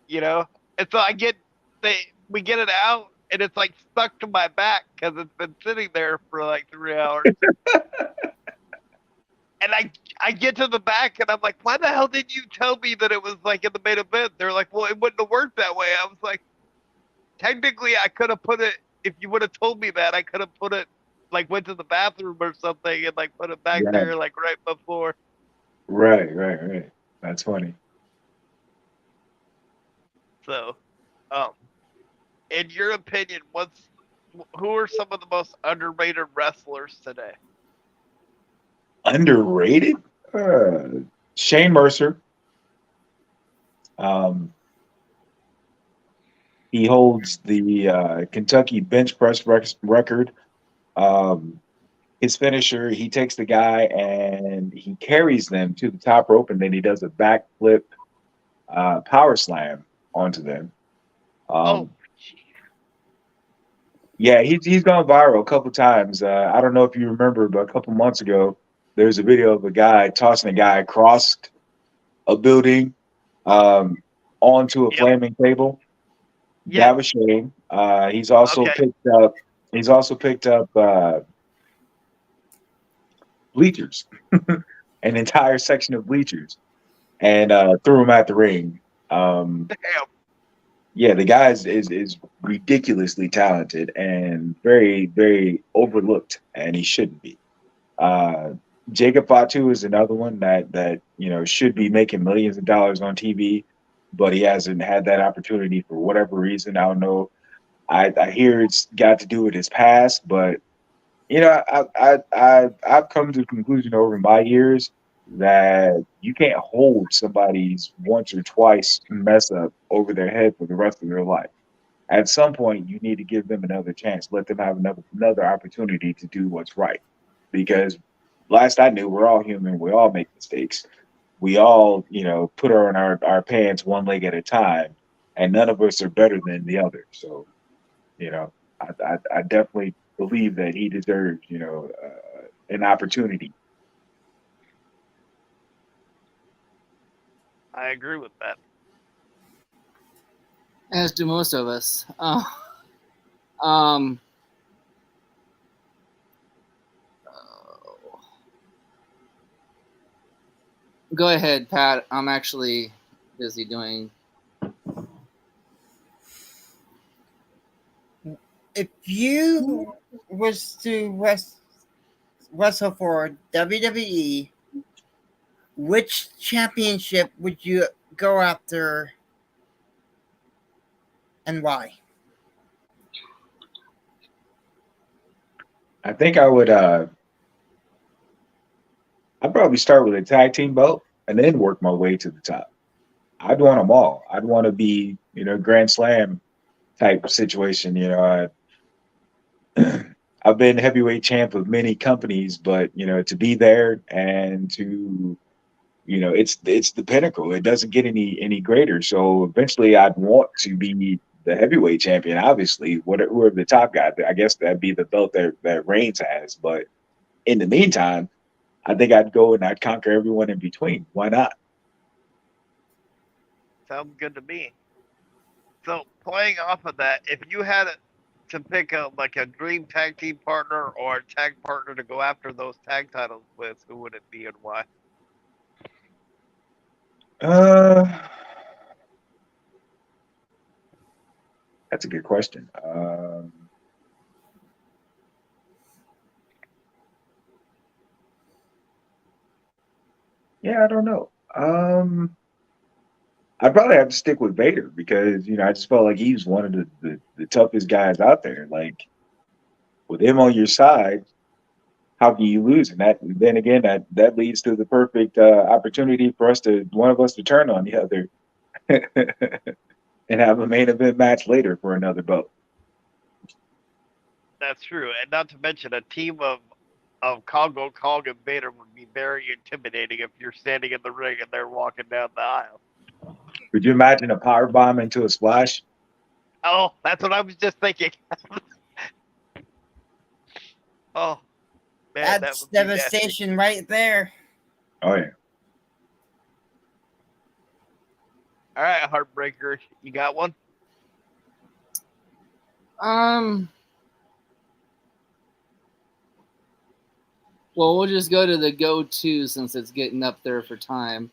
you know? And so we get it out and it's like stuck to my back because it's been sitting there for like 3 hours. And I get to the back and I'm like, why the hell didn't you tell me that it was like in the main event? They're like, well, it wouldn't have worked that way. I was like, technically, I could have put it, if you would have told me that, I could have put it, like, went to the bathroom or something and, like, put it back Yeah. there, like, right before. Right. That's funny. So, um, in your opinion, who are some of the most underrated wrestlers today? Underrated? Shane Mercer. Um, he holds the Kentucky bench press record. Um, his finisher, he takes the guy and he carries them to the top rope, and then he does a backflip power slam onto them. Oh, Um, yeah, he's gone viral a couple times. I don't know if you remember, but a couple months ago, there's a video of a guy tossing a guy across a building um, onto a yep, flaming table. yes, That was Shane. He's also okay, picked up. He's also picked up bleachers, an entire section of bleachers, and threw them at the ring. Um, damn, yeah, the guy is ridiculously talented and very overlooked, and he shouldn't be. Uh, Jacob Fatu is another one that should be making millions of dollars on TV, but he hasn't had that opportunity for whatever reason. I don't know. I hear it's got to do with his past, but I've come to the conclusion over my years that you can't hold somebody's once or twice mess up over their head for the rest of their life. At some point, you need to give them another chance. Let them have another opportunity to do what's right. Because last I knew, we're all human. We all make mistakes. We all, put on our pants one leg at a time, and none of us are better than the other. So, you know, I definitely believe that he deserves, an opportunity. I agree with that. As do most of us. Um, go ahead, Pat. I'm actually busy doing. If you was to wrestle for WWE, which championship would you go after and why? I think I'd probably start with a tag team belt and then work my way to the top. I'd want them all. I'd want to be, Grand Slam type situation. I've been heavyweight champ of many companies, but to be there and to it's the pinnacle. It doesn't get any greater. So eventually, I'd want to be the heavyweight champion. Obviously, whoever the top guy, I guess that'd be the belt that Reigns has. But in the meantime, I think I'd go and I'd conquer everyone in between. Why not? Sounds good to me. So playing off of that, if you had to pick a dream tag team partner or a tag partner to go after those tag titles with, who would it be and why? Uh, that's a good question. Yeah, I don't know. I'd probably have to stick with Vader because I just felt like he's one of the toughest guys out there. Like with him on your side, how can you lose? And that then again that leads to the perfect opportunity for one of us to turn on the other and have a main event match later for another belt. That's true, and not to mention a team of Kongo, Kong, and Vader would be very intimidating if you're standing in the ring and they're walking down the aisle. Could you imagine a power bomb into a splash? Oh, that's what I was just thinking. Oh man, that That's would be nasty. devastation right there. Oh yeah. All right, Heartbreaker, you got one? Well, we'll just go to the go-to since it's getting up there for time.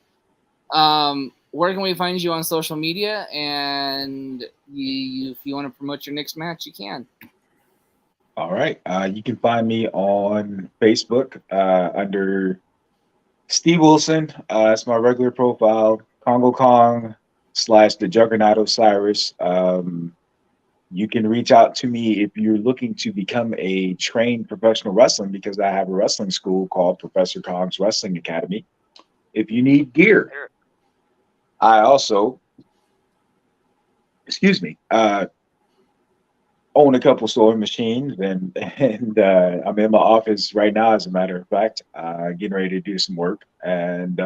Where can we find you on social media? And if you want to promote your next match, you can. All right. You can find me on Facebook under Steve Wilson. It's my regular profile. Kongo Kong / the Juggernaut Osiris. You can reach out to me if you're looking to become a trained professional wrestling because I have a wrestling school called Professor Kong's Wrestling Academy. If you need gear, I also, own a couple sewing machines and I'm in my office right now, as a matter of fact, getting ready to do some work. And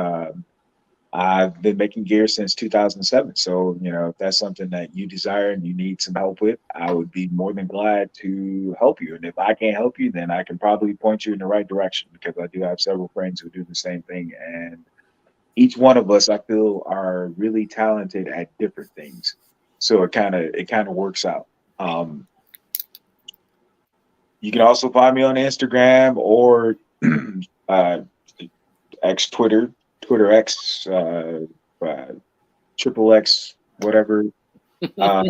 I've been making gear since 2007. So, if that's something that you desire and you need some help with, I would be more than glad to help you. And if I can't help you, then I can probably point you in the right direction because I do have several friends who do the same thing. And each one of us, I feel, are really talented at different things. So it kind of works out. You can also find me on Instagram or X Twitter X, triple X, whatever. At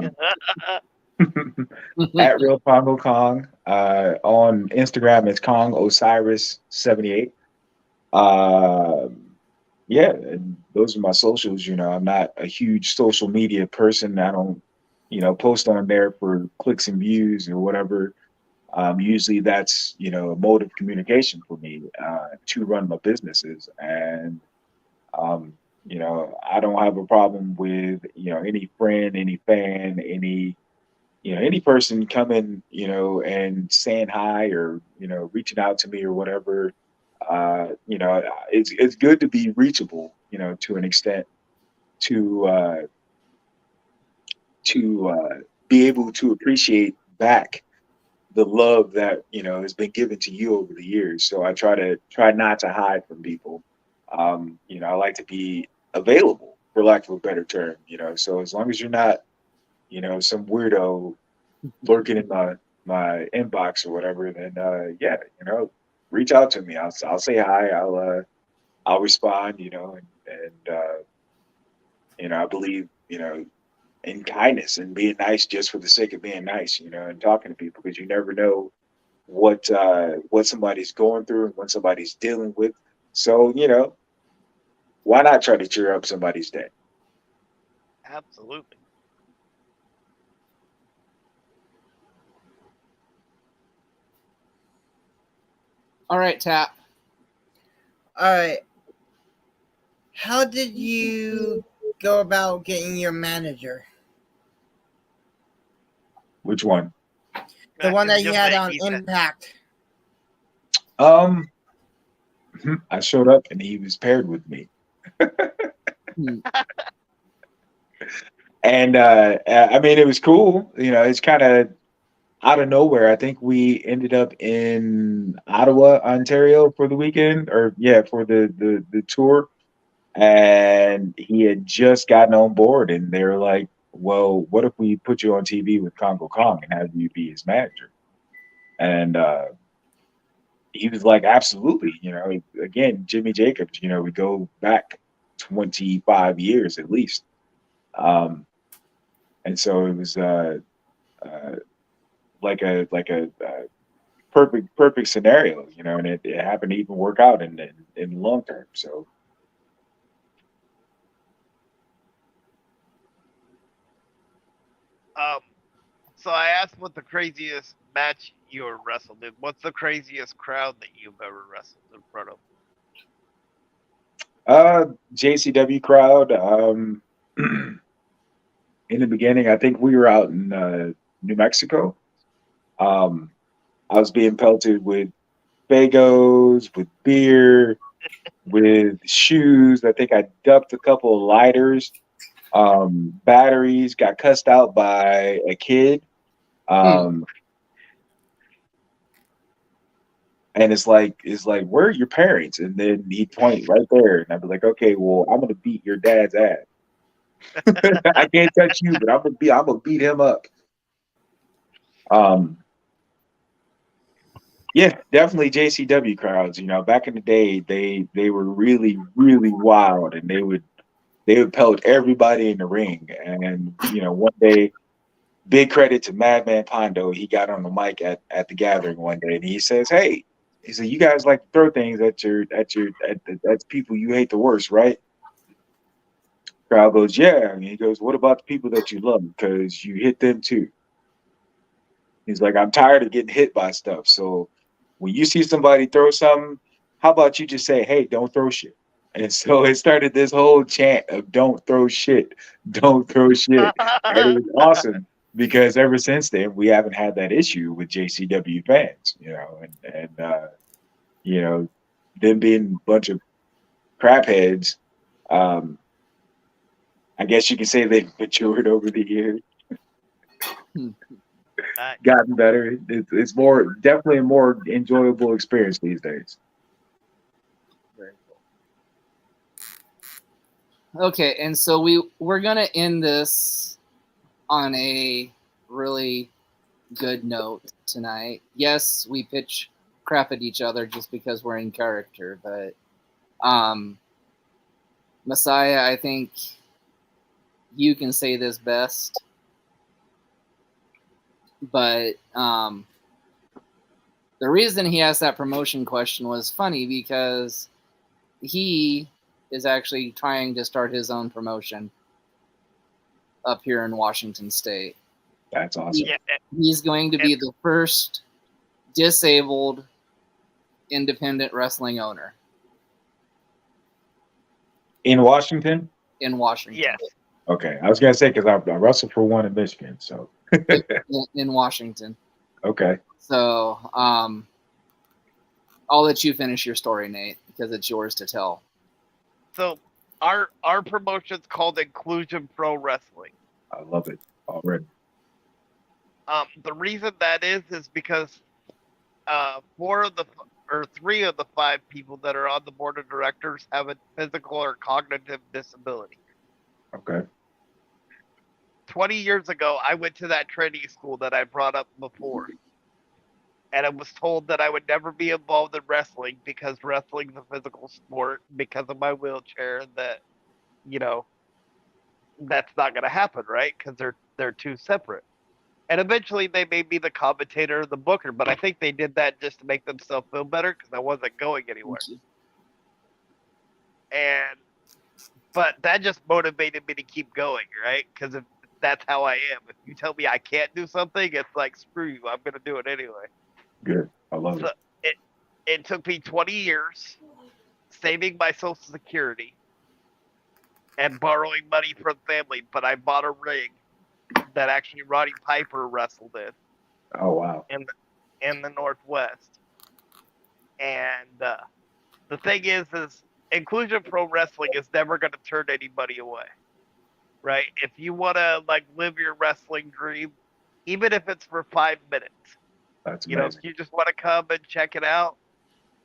Real Kongo Kong. On Instagram, it's Kong Osiris 78. Yeah, and those are my socials. I'm not a huge social media person. I don't, post on there for clicks and views or whatever. Usually that's, a mode of communication for me to run my businesses. And, I don't have a problem with, any friend, any fan, any person coming, and saying hi or, reaching out to me or whatever. It's good to be reachable, to an extent to be able to appreciate back the love that has been given to you over the years. So I try not to hide from people. I like to be available, for lack of a better term. So as long as you're not, some weirdo lurking in my inbox or whatever, then yeah, reach out to me. I'll say hi. I'll respond. I believe in kindness and being nice just for the sake of being nice, and talking to people because you never know what somebody's going through and what somebody's dealing with. So, why not try to cheer up somebody's day? Absolutely. All right, Tap. All right. How did you go about getting your manager? Which one? The one that Just he had that on he said- Impact. I showed up and he was paired with me. Hmm. And I mean, it was cool. You know, it's kind of out of nowhere. I think we ended up in Ottawa, Ontario for the weekend, or yeah, for the tour. And he had just gotten on board, and they were like, "Well, what if we put you on TV with Congo Kong and have you be his manager?" And he was like, "Absolutely." You know, again, Jimmy Jacobs. You know, we go back 25 years at least. And so it was uh, like a perfect scenario, you know, and it happened to even work out in the long term. So Um, so I asked what the craziest match you were wrestled in. What's the craziest crowd that you've ever wrestled in front of? JCW crowd. In the beginning, I think we were out in New Mexico. Um, I was being pelted with bagos, with beer, with shoes. I think I ducked a couple of lighters, batteries. Got cussed out by a kid. Um, and it's like, where are your parents? And then he'd point right there, and I'd be like, okay, well, I'm gonna beat your dad's ass. I can't touch you, but I'm gonna beat him up. Um, yeah, definitely JCW crowds. You know, back in the day, they were really wild, and they would pelt everybody in the ring. And you know, one day, big credit to Madman Pondo. He got on the mic at the gathering one day, and he says, "Hey," he said, "you guys like to throw things at people you hate the worst, right?" Crowd goes, "Yeah." And he goes, "What about the people that you love? Because you hit them too." He's like, "I'm tired of getting hit by stuff. So when you see somebody throw something, how about you just say, 'Hey, don't throw shit.'" And so it started this whole chant of "Don't throw shit, don't throw shit," and it was awesome because ever since then we haven't had that issue with JCW fans, you know, and you know, them being a bunch of crap heads. Um, I guess you could say they've matured over the years, Nice. gotten better. It's more definitely a more enjoyable experience these days. Very cool. Okay, and so we're gonna end this on a really good note tonight. Yes, we pitch crap at each other just because we're in character, but Messiah, I think you can say this best. But the reason he asked that promotion question was funny because he is actually trying to start his own promotion up here in Washington State. That's awesome. Yeah, He's going to be the first disabled independent wrestling owner In Washington? in Washington. yes. Okay. I was gonna say because I wrestled for one in Michigan, so In Washington. okay. So I'll let you finish your story, Nate, because it's yours to tell. So our promotion's called Inclusion Pro Wrestling. I love it already. The reason that is because three of the five people that are on the board of directors have a physical or cognitive disability. Okay. 20 years ago, I went to that training school that I brought up before. And I was told that I would never be involved in wrestling because wrestling's a physical sport because of my wheelchair, that, you know, that's not going to happen, right? Because they're two separate. And eventually they made me the commentator, the booker, but I think they did that just to make themselves feel better because I wasn't going anywhere. But that just motivated me to keep going, right? Because if that's how I am. If you tell me I can't do something, it's like, screw you, I'm gonna do it anyway. Good. I love So it. it took me 20 years saving my Social Security and borrowing money from family, but I bought a ring that actually Roddy Piper wrestled in Oh wow. in the Northwest. And the thing is Inclusion Pro Wrestling is never going to turn anybody away, right? If you want to like live your wrestling dream, even if it's for 5 minutes, That's you know, if amazing. you just want to come and check it out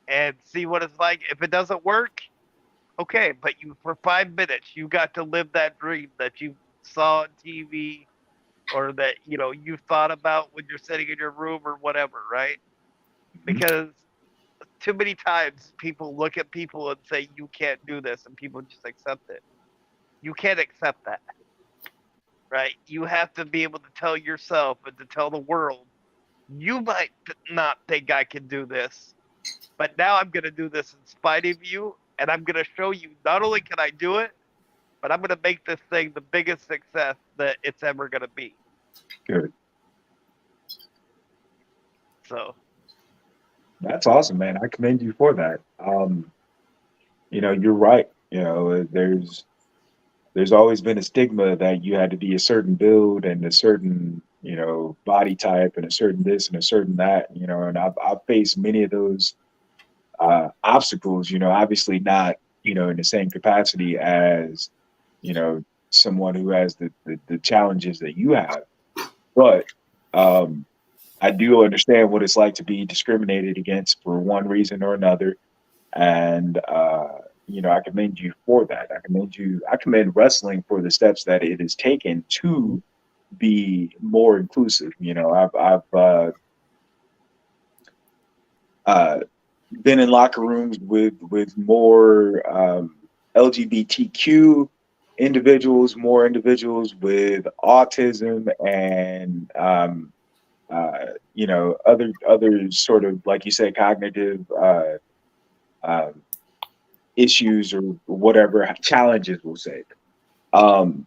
and see what it's like, if it doesn't work, okay, but you for 5 minutes you got to live that dream that you saw on TV or that you thought about when you're sitting in your room or whatever, right? Mhm. Because too many times people look at people and say you can't do this, and people just accept it. You can't accept that, right? You have to be able to tell yourself and to tell the world, you might not think I can do this, but now I'm going to do this in spite of you, and I'm going to show you not only can I do it, but I'm going to make this thing the biggest success that it's ever going to be. Good. So, That's awesome, man. I commend you for that. You're right. There's always been a stigma that you had to be a certain build and a certain, body type and a certain this and a certain that, and I've faced many of those obstacles, obviously not, in the same capacity as, you know, someone who has the challenges that you have. But um, I do understand what it's like to be discriminated against for one reason or another. And, I commend you for that. I commend wrestling for the steps that it has taken to be more inclusive. I've uh, been in locker rooms with more LGBTQ individuals, more individuals with autism, and other sort of, like you said, cognitive uh, issues or whatever challenges, we'll say. And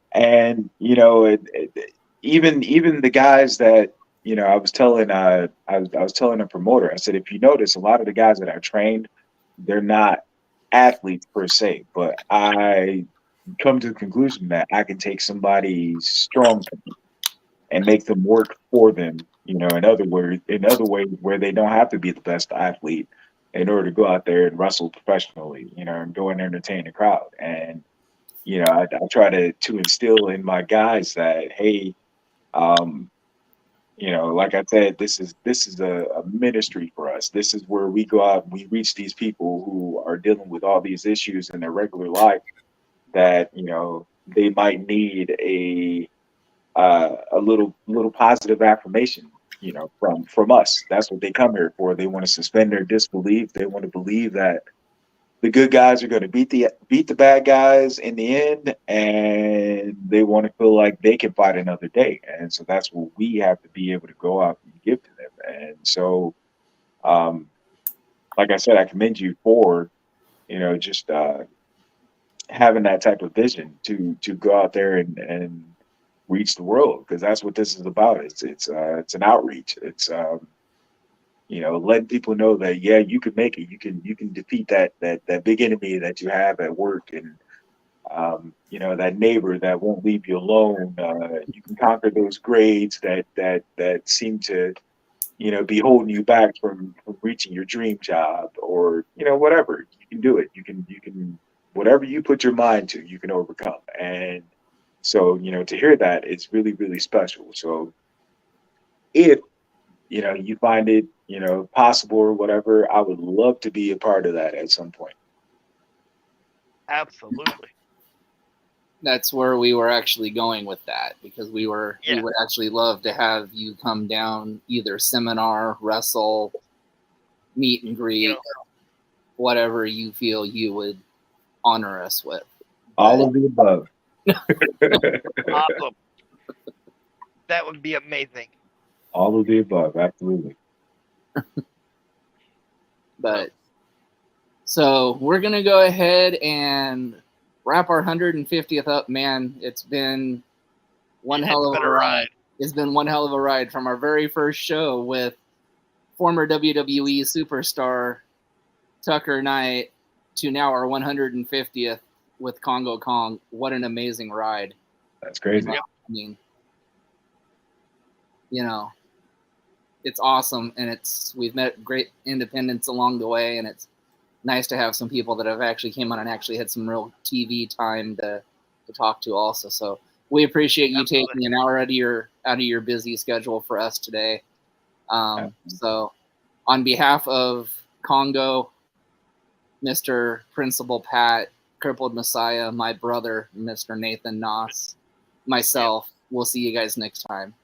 even the guys that I was telling a promoter, I said, if you notice, a lot of the guys that I trained, they're not athletes per se, but I come to the conclusion that I can take somebody's strong point and make them work for them. In other ways, where they don't have to be the best athlete in order to go out there and wrestle professionally, and go and entertain the crowd. And I try to instill in my guys that, hey, um, like I said, this is a ministry for us. This is where we go out and we reach these people who are dealing with all these issues in their regular life that they might need a little positive affirmation, from us. That's what they come here for. They want to suspend their disbelief. They want to believe that the good guys are going to beat the bad guys in the end, and they want to feel like they can fight another day. And so that's what we have to be able to go out and give to them. And so, um, like I said, I commend you for just having that type of vision to go out there and reach the world, because that's what this is about. It's an outreach. It's letting people know that, yeah, you can make it. You can defeat that big enemy that you have at work, and that neighbor that won't leave you alone. You can conquer those grades that seem to be holding you back from reaching your dream job, or whatever. You can do it. You can whatever you put your mind to, you can overcome. And so to hear that, it's really, really special. So if you find it, possible or whatever, I would love to be a part of that at some point. absolutely. That's where we were actually going with that, because we would actually love to have you come down, either seminar, wrestle, meet and greet, whatever you feel you would honor us with. All of the above. Awesome. That would be amazing. All of the above, absolutely. But so we're gonna go ahead and wrap our 150th up, man. It's been one hell of a ride. It's been one hell of a ride from our very first show with former WWE superstar Tucker Knight to now our 150th with Kongo Kong. What an amazing ride. That's crazy. I mean, you know, it's awesome, and we've met great independents along the way, and it's nice to have some people that have actually came on and actually had some real TV time to talk to also. So we appreciate you Absolutely. taking an hour out of your busy schedule for us today. So on behalf of Kongo, Mr. Principal Pat, Crippled Messiah, my brother, Mr. Nathan Noss, myself, we'll see you guys next time.